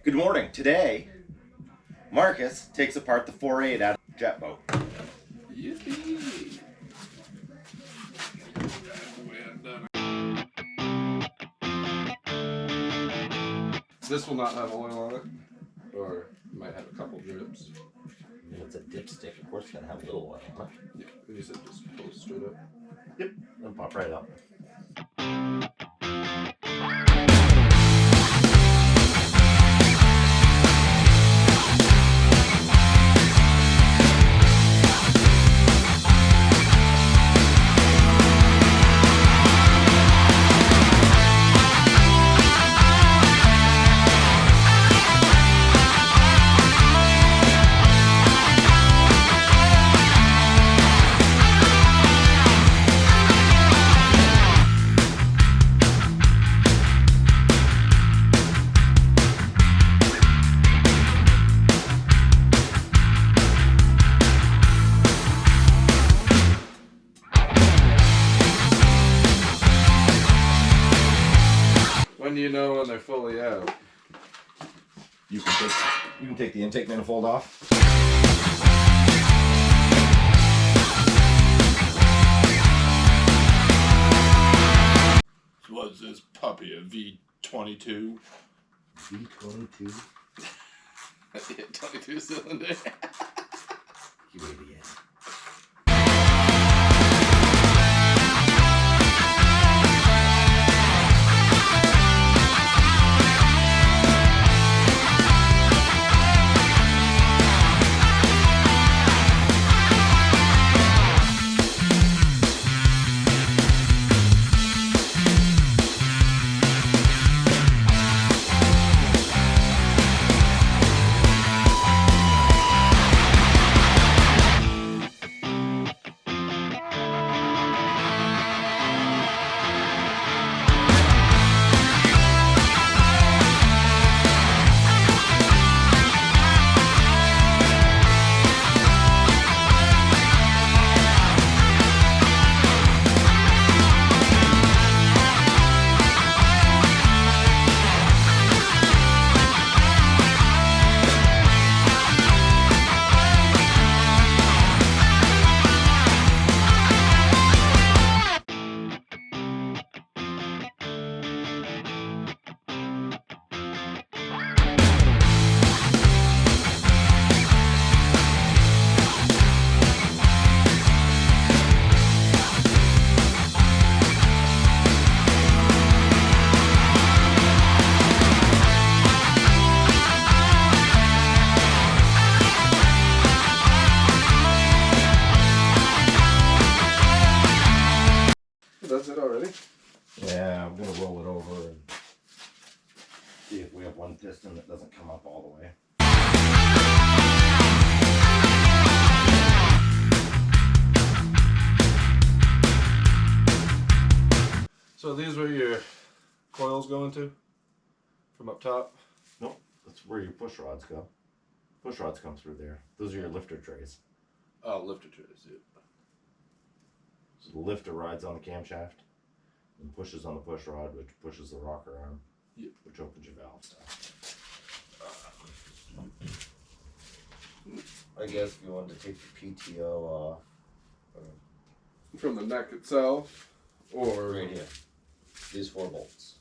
Good morning. Today, Marcus takes apart the 4.8 out of the jet boat. Yippee! This will not have oil on it, or it might have a couple drips. And it's a dipstick, of course, it's gonna have a little oil on it. Yeah, and you said just pull it straight up. Yep, it'll pop right up. When do you know when they're fully out? You can take the intake manifold off. Was this puppy a V22? V22? Yeah, 22 cylinder. You idiot. That's it already? Yeah, I'm gonna roll it over and see if we have one piston that doesn't come up all the way. So these were your coils going to? From up top? Nope, that's where your push rods go. Push rods come through there. Those are your lifter trays. Oh, lifter trays, yeah. So the lifter rides on the camshaft and pushes on the push rod, which pushes the rocker arm, Yep. which opens your valve stuff. I guess if you wanted to take the PTO off. From the neck itself, or Right here. These 4 bolts.